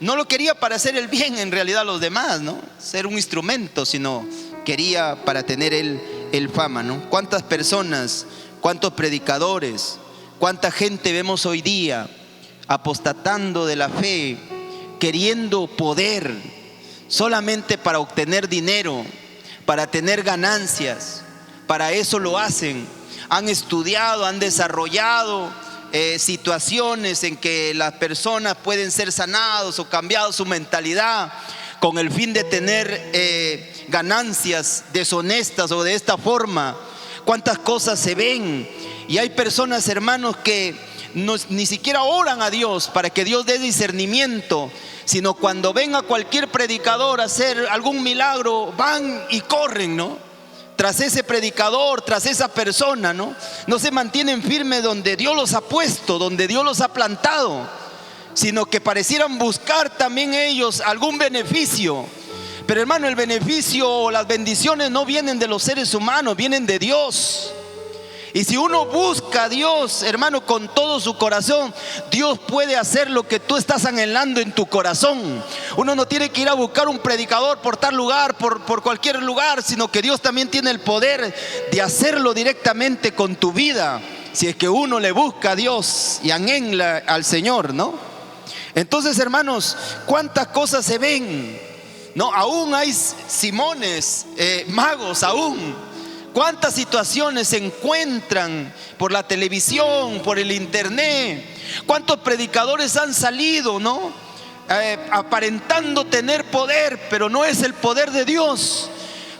no lo quería para hacer el bien en realidad a los demás, ¿no? Ser un instrumento, sino quería para tener el fama, ¿no? ¿Cuántas personas, cuántos predicadores, cuánta gente vemos hoy día apostatando de la fe, queriendo poder solamente para obtener dinero, para tener ganancias? Para eso lo hacen. Han estudiado, han desarrollado situaciones en que las personas pueden ser sanados o cambiado su mentalidad con el fin de tener ganancias deshonestas o de esta forma. ¿Cuántas cosas se ven? Y hay personas, hermanos, que ni siquiera oran a Dios para que Dios dé discernimiento, sino cuando ven a cualquier predicador a hacer algún milagro, van y corren, ¿no? Tras ese predicador, tras esa persona, ¿no? No se mantienen firmes donde Dios los ha puesto, donde Dios los ha plantado, sino que parecieran buscar también ellos algún beneficio. Pero, hermano, el beneficio o las bendiciones no vienen de los seres humanos, vienen de Dios. Y si uno busca a Dios, hermano, con todo su corazón, Dios puede hacer lo que tú estás anhelando en tu corazón. Uno no tiene que ir a buscar un predicador por tal lugar, por cualquier lugar, sino que Dios también tiene el poder de hacerlo directamente con tu vida, si es que uno le busca a Dios y anhela al Señor, ¿no? Entonces, hermanos, cuántas cosas se ven, ¿no? Aún hay Simones, magos aún. ¿Cuántas situaciones se encuentran por la televisión, por el internet? ¿Cuántos predicadores han salido, ¿no? Aparentando tener poder, pero no es el poder de Dios.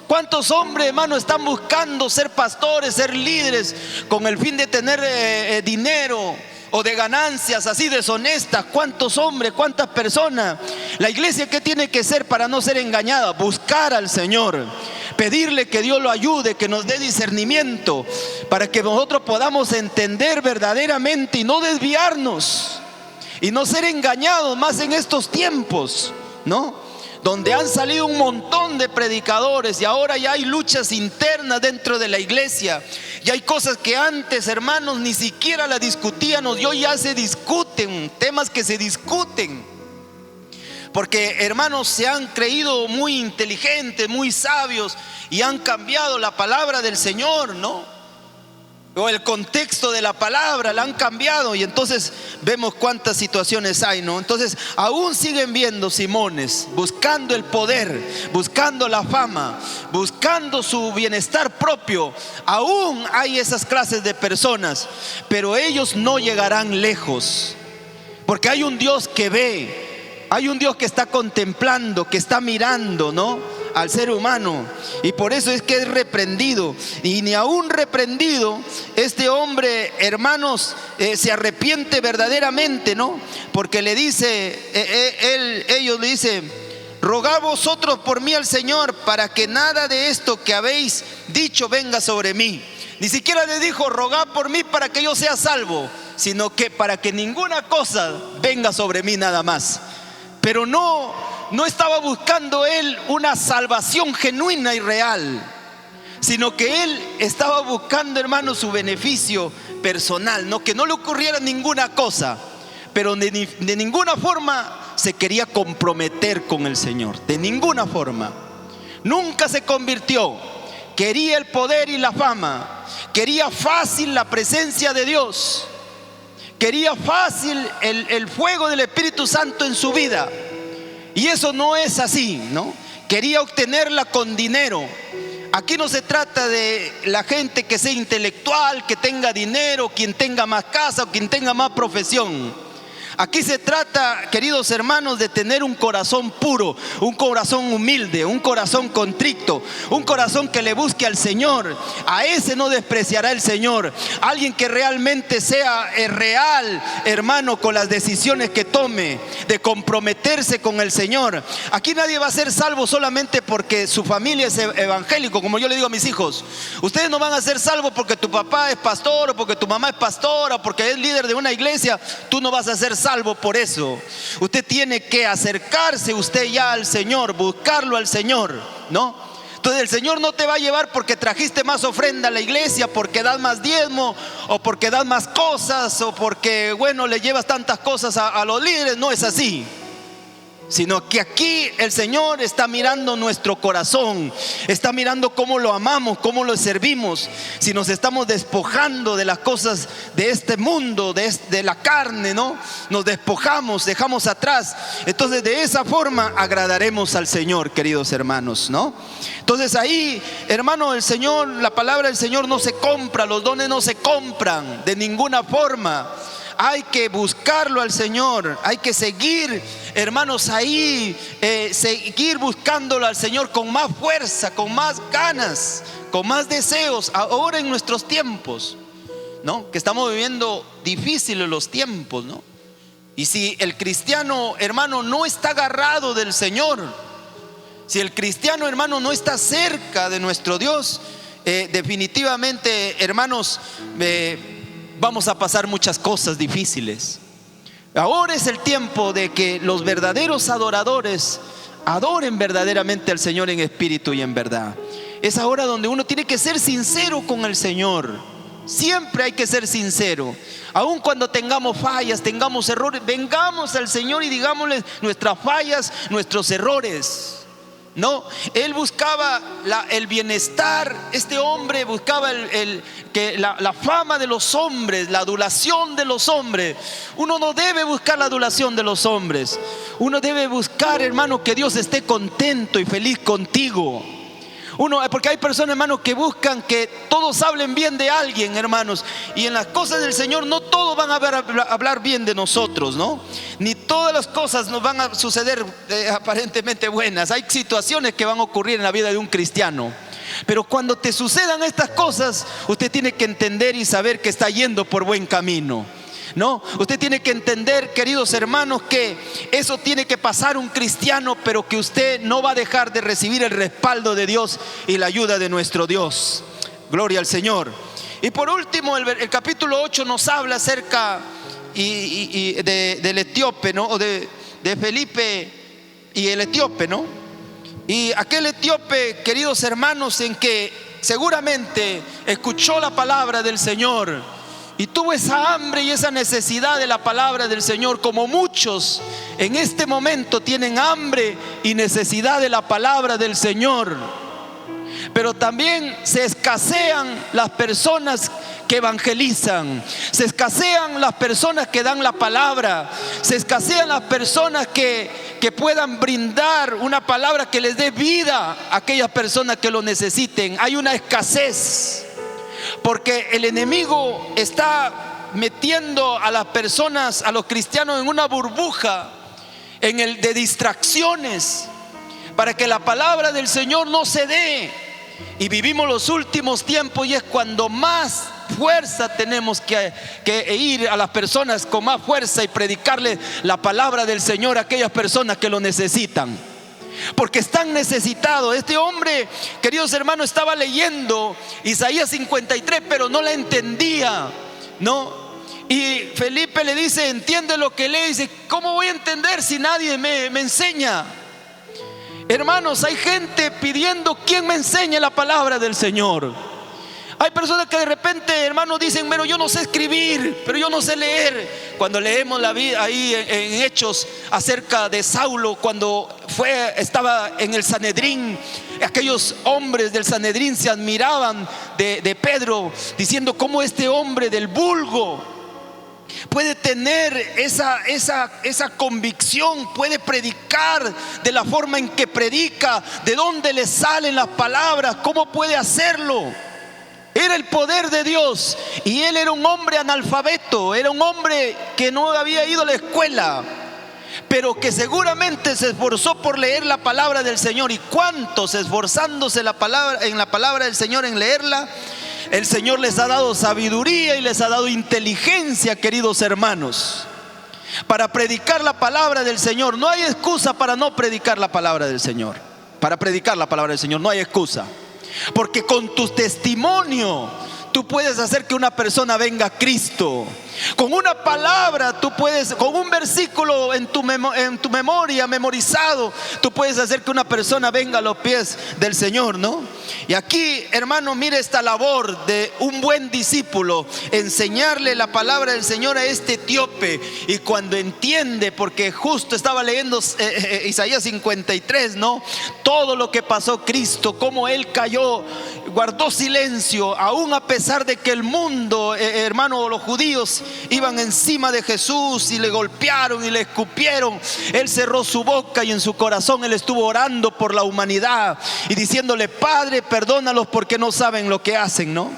¿Cuántos hombres, hermano, están buscando ser pastores, ser líderes, con el fin de tener dinero o de ganancias así deshonestas? ¿Cuántos hombres, cuántas personas? La iglesia, ¿qué tiene que ser para no ser engañada? Buscar al Señor, pedirle que Dios lo ayude, que nos dé discernimiento, para que nosotros podamos entender verdaderamente y no desviarnos y no ser engañados más en estos tiempos, ¿no? Donde han salido un montón de predicadores y ahora ya hay luchas internas dentro de la iglesia. Y hay cosas que antes, hermanos, ni siquiera las discutíamos y hoy ya se discuten, temas que se discuten. Porque, hermanos, se han creído muy inteligentes, muy sabios y han cambiado la palabra del Señor, ¿no? O el contexto de la palabra la han cambiado, y entonces vemos cuántas situaciones hay, ¿no? Entonces aún siguen viendo Simones buscando el poder, buscando la fama, buscando su bienestar propio. Aún hay esas clases de personas, pero ellos no llegarán lejos, porque hay un Dios que ve, hay un Dios que está contemplando, que está mirando, ¿no?, al ser humano. Y por eso es que es reprendido. Y ni aún reprendido, este hombre, hermanos, se arrepiente verdaderamente, ¿no? Porque le dice, ellos le dicen: rogad vosotros por mí al Señor, para que nada de esto que habéis dicho venga sobre mí. Ni siquiera le dijo: rogad por mí para que yo sea salvo. sino que para que ninguna cosa venga sobre mí nada más. Pero no estaba buscando él una salvación genuina y real, sino que él estaba buscando, hermano, su beneficio personal, que no le ocurriera ninguna cosa, pero de ninguna forma se quería comprometer con el Señor, de ninguna forma. Nunca se convirtió. Quería el poder y la fama, quería fácil la presencia de Dios, quería fácil el fuego del Espíritu Santo en su vida. Y eso no es así, ¿no? Quería obtenerla con dinero. Aquí no se trata de la gente que sea intelectual, que tenga dinero, quien tenga más casa o quien tenga más profesión. Aquí se trata, queridos hermanos, de tener un corazón puro, un corazón humilde, un corazón contrito, un corazón que le busque al Señor. A ese no despreciará el Señor. Alguien que realmente sea real, hermano, con las decisiones que tome, de comprometerse con el Señor. Aquí nadie va a ser salvo solamente porque su familia es evangélico, como yo le digo a mis hijos. Ustedes no van a ser salvos porque tu papá es pastor, o porque tu mamá es pastora, o porque es líder de una iglesia. Tú no vas a ser salvo por eso. Usted tiene que acercarse usted ya al Señor, buscarlo al Señor, ¿no? Entonces el Señor no te va a llevar porque trajiste más ofrenda a la iglesia, porque das más diezmo, o porque das más cosas, o porque, bueno, le llevas tantas cosas a los líderes. No es así. Sino que aquí el Señor está mirando nuestro corazón, está mirando cómo lo amamos, cómo lo servimos. Si nos estamos despojando de las cosas de este mundo, de la carne, ¿no? Nos despojamos, dejamos atrás. Entonces de esa forma agradaremos al Señor, queridos hermanos, ¿no? Entonces ahí, hermano, el Señor, la palabra del Señor no se compra, los dones no se compran de ninguna forma. Hay que buscarlo al Señor, hay que seguir, hermanos, ahí, seguir buscándolo al Señor con más fuerza, con más ganas, con más deseos, ahora en nuestros tiempos, ¿no? Que estamos viviendo difíciles los tiempos, ¿no? Y si el cristiano, hermano, no está agarrado del Señor, si el cristiano, hermano, no está cerca de nuestro Dios, definitivamente, hermanos, vamos a pasar muchas cosas difíciles. Ahora es el tiempo de que los verdaderos adoradores adoren verdaderamente al Señor en espíritu y en verdad. Es ahora donde uno tiene que ser sincero con el Señor. Siempre hay que ser sincero. Aun cuando tengamos fallas, tengamos errores, vengamos al Señor y digámosle nuestras fallas, nuestros errores. No, él buscaba el bienestar. Este hombre buscaba la fama de los hombres, la adulación de los hombres. Uno no debe buscar la adulación de los hombres. Uno debe buscar, hermano, que Dios esté contento y feliz contigo. Porque hay personas, hermanos, que buscan que todos hablen bien de alguien, hermanos. Y en las cosas del Señor no todos van a hablar bien de nosotros, ¿no? Ni todas las cosas nos van a suceder aparentemente buenas. Hay situaciones que van a ocurrir en la vida de un cristiano. Pero cuando te sucedan estas cosas, usted tiene que entender y saber que está yendo por buen camino, ¿no? Usted tiene que entender, queridos hermanos, que eso tiene que pasar un cristiano, pero que usted no va a dejar de recibir el respaldo de Dios y la ayuda de nuestro Dios. Gloria al Señor. Y por último, el capítulo 8 nos habla acerca del etíope, ¿no? O de Felipe y el etíope, ¿no? Y aquel etíope, queridos hermanos, en que seguramente escuchó la palabra del Señor y tuvo esa hambre y esa necesidad de la palabra del Señor, como muchos en este momento tienen hambre y necesidad de la palabra del Señor. Pero también se escasean las personas que evangelizan, se escasean las personas que dan la palabra, se escasean las personas que puedan brindar una palabra que les dé vida a aquellas personas que lo necesiten. Hay una escasez, porque el enemigo está metiendo a las personas, a los cristianos, en una burbuja de distracciones, para que la palabra del Señor no se dé. Y vivimos los últimos tiempos, y es cuando más fuerza tenemos que ir a las personas con más fuerza y predicarles la palabra del Señor a aquellas personas que lo necesitan, porque están necesitados. Este hombre, queridos hermanos, estaba leyendo Isaías 53, pero no la entendía, ¿no? Y Felipe le dice: entiende lo que lee. Dice: ¿cómo voy a entender si nadie me enseña? Hermanos, hay gente pidiendo quién me enseñe la palabra del Señor. Hay personas que de repente, hermanos, dicen: pero yo no sé escribir, pero yo no sé leer. Cuando leemos la vida ahí en Hechos acerca de Saulo, cuando estaba en el Sanedrín, aquellos hombres del Sanedrín se admiraban de Pedro, diciendo: cómo este hombre del vulgo puede tener esa convicción, puede predicar de la forma en que predica, de dónde le salen las palabras, cómo puede hacerlo. Era el poder de Dios. Y él era un hombre analfabeto, era un hombre que no había ido a la escuela, pero que seguramente se esforzó por leer la palabra del Señor. ¿Y cuántos esforzándose en la palabra del Señor, en leerla? El Señor les ha dado sabiduría y les ha dado inteligencia, queridos hermanos, para predicar la palabra del Señor. No hay excusa para no predicar la palabra del Señor. Para predicar la palabra del Señor no hay excusa, porque con tu testimonio tú puedes hacer que una persona venga a Cristo. Con una palabra tú puedes, con un versículo en tu memoria memorizado, tú puedes hacer que una persona venga a los pies del Señor, ¿no? Y aquí, hermano, mire esta labor de un buen discípulo: enseñarle la palabra del Señor a este etíope. Y cuando entiende, porque justo estaba leyendo Isaías 53, ¿no? Todo lo que pasó Cristo, cómo Él cayó, guardó silencio, aún a pesar de que el mundo, hermano, los judíos iban encima de Jesús y le golpearon y le escupieron. Él cerró su boca y en su corazón él estuvo orando por la humanidad y diciéndole: Padre, perdónalos porque no saben lo que hacen, ¿no?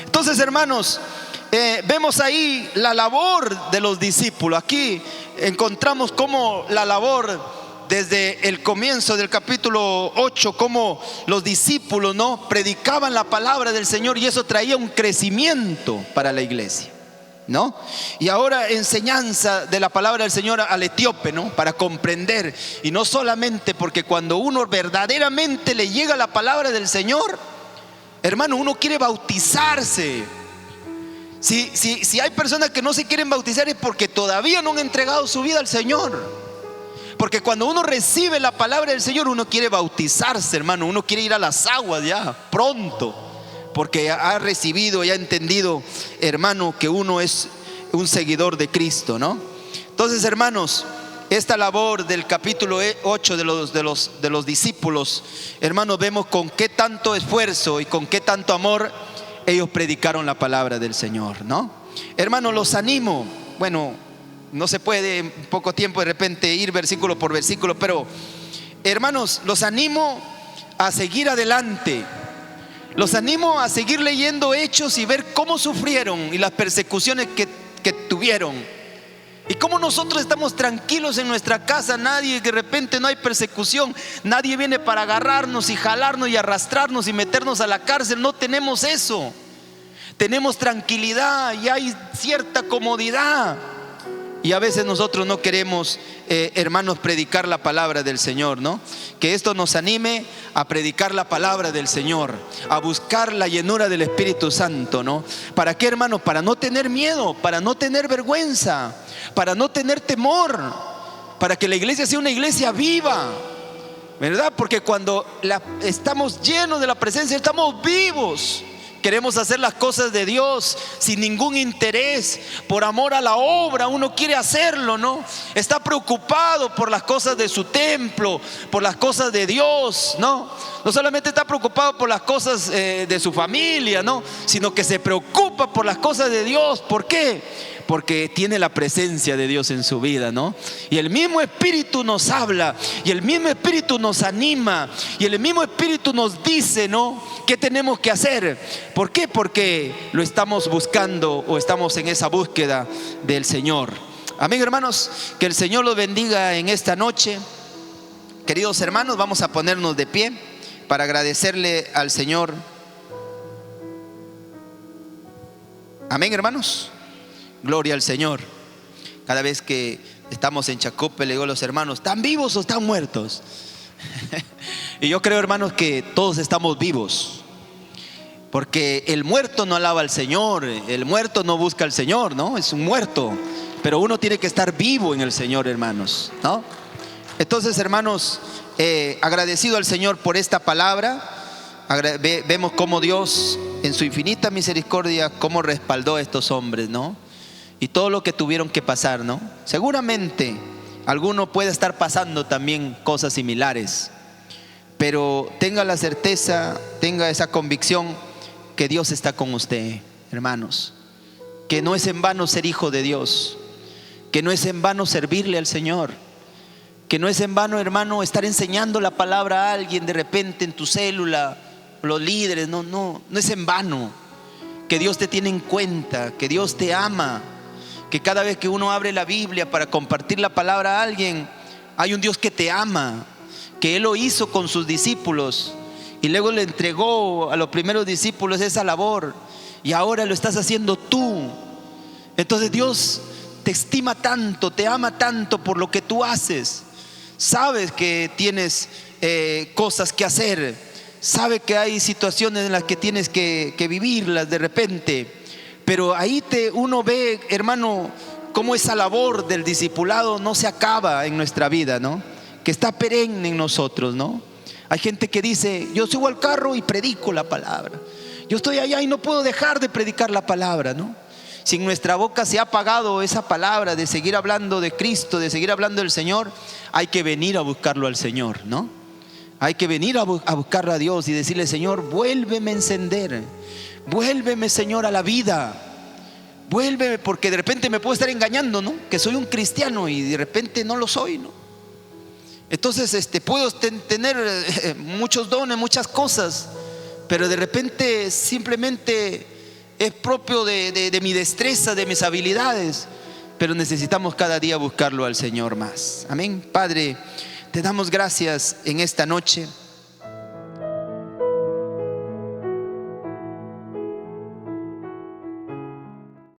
Entonces, hermanos, vemos ahí la labor de los discípulos. Aquí encontramos cómo la labor, desde el comienzo del capítulo 8, como los discípulos, ¿no?, predicaban la palabra del Señor, y eso traía un crecimiento para la iglesia, ¿no? Y ahora enseñanza de la palabra del Señor al etíope, ¿no?, para comprender. Y no solamente porque cuando uno verdaderamente le llega la palabra del Señor, hermano, uno quiere bautizarse. Si hay personas que no se quieren bautizar, es porque todavía no han entregado su vida al Señor. Porque cuando uno recibe la palabra del Señor, uno quiere bautizarse, hermano. Uno quiere ir a las aguas ya pronto, porque ha recibido y ha entendido, hermano, que uno es un seguidor de Cristo, ¿no? Entonces, hermanos, esta labor del capítulo 8 de los discípulos, hermanos, vemos con qué tanto esfuerzo y con qué tanto amor ellos predicaron la palabra del Señor, ¿no? Hermanos, los animo. Bueno, no se puede en poco tiempo de repente ir versículo por versículo, pero hermanos, los animo a seguir adelante. Los animo a seguir leyendo Hechos y ver cómo sufrieron y las persecuciones que tuvieron. Y cómo nosotros estamos tranquilos en nuestra casa. Nadie, de repente no hay persecución, nadie viene para agarrarnos y jalarnos y arrastrarnos y meternos a la cárcel. No tenemos eso. Tenemos tranquilidad y hay cierta comodidad. Y a veces nosotros no queremos, hermanos, predicar la palabra del Señor, ¿no? Que esto nos anime a predicar la palabra del Señor, a buscar la llenura del Espíritu Santo, ¿no? ¿Para qué, hermanos? Para no tener miedo, para no tener vergüenza, para no tener temor, para que la iglesia sea una iglesia viva, ¿verdad? Porque cuando estamos llenos de la presencia, estamos vivos. Queremos hacer las cosas de Dios sin ningún interés, por amor a la obra. Uno quiere hacerlo, ¿no? Está preocupado por las cosas de su templo, por las cosas de Dios, ¿no? No solamente está preocupado por las cosas de su familia, ¿no?, sino que se preocupa por las cosas de Dios. ¿Por qué? Porque tiene la presencia de Dios en su vida, ¿no? Y el mismo Espíritu nos habla, y el mismo Espíritu nos anima, y el mismo Espíritu nos dice, ¿no?, qué tenemos que hacer. ¿Por qué? Porque lo estamos buscando, o estamos en esa búsqueda del Señor. Amén, hermanos. Que el Señor los bendiga en esta noche. Queridos hermanos, vamos a ponernos de pie para agradecerle al Señor. Amén, hermanos. Gloria al Señor. Cada vez que estamos en Chacope, le digo a los hermanos: ¿están vivos o están muertos? Y yo creo, hermanos, que todos estamos vivos. Porque el muerto no alaba al Señor, el muerto no busca al Señor, ¿no? Es un muerto. Pero uno tiene que estar vivo en el Señor, hermanos, ¿no? Entonces, hermanos, agradecido al Señor por esta palabra. Vemos cómo Dios, en su infinita misericordia, cómo respaldó a estos hombres, ¿no? Y todo lo que tuvieron que pasar, ¿no? Seguramente alguno puede estar pasando también cosas similares, pero tenga la certeza, tenga esa convicción que Dios está con usted, hermanos. Que no es en vano ser hijo de Dios, que no es en vano servirle al Señor, que no es en vano, hermano, estar enseñando la palabra a alguien de repente en tu célula, los líderes. No es en vano. Que Dios te tiene en cuenta, que Dios te ama, que cada vez que uno abre la Biblia para compartir la palabra a alguien, hay un Dios que te ama, que Él lo hizo con sus discípulos y luego le entregó a los primeros discípulos esa labor, y ahora lo estás haciendo tú. Entonces Dios te estima tanto, te ama tanto por lo que tú haces. Sabes que tienes cosas que hacer, sabe que hay situaciones en las que tienes que vivirlas de repente, pero ahí uno ve, hermano, cómo esa labor del discipulado no se acaba en nuestra vida, ¿no? Que está perenne en nosotros, ¿no? Hay gente que dice: yo subo al carro y predico la palabra, yo estoy allá y no puedo dejar de predicar la palabra, ¿no? Si en nuestra boca se ha apagado esa palabra de seguir hablando de Cristo, de seguir hablando del Señor, hay que venir a buscarlo al Señor, ¿no? Hay que venir a buscarlo a Dios y decirle: Señor, vuélveme a encender, vuélveme, Señor, a la vida, vuélveme, porque de repente me puedo estar engañando, ¿no? Que soy un cristiano y de repente no lo soy, ¿no? Entonces puedo tener muchos dones, muchas cosas, pero de repente simplemente es propio de mi destreza, de mis habilidades, pero necesitamos cada día buscarlo al Señor más. Amén. Padre, te damos gracias en esta noche.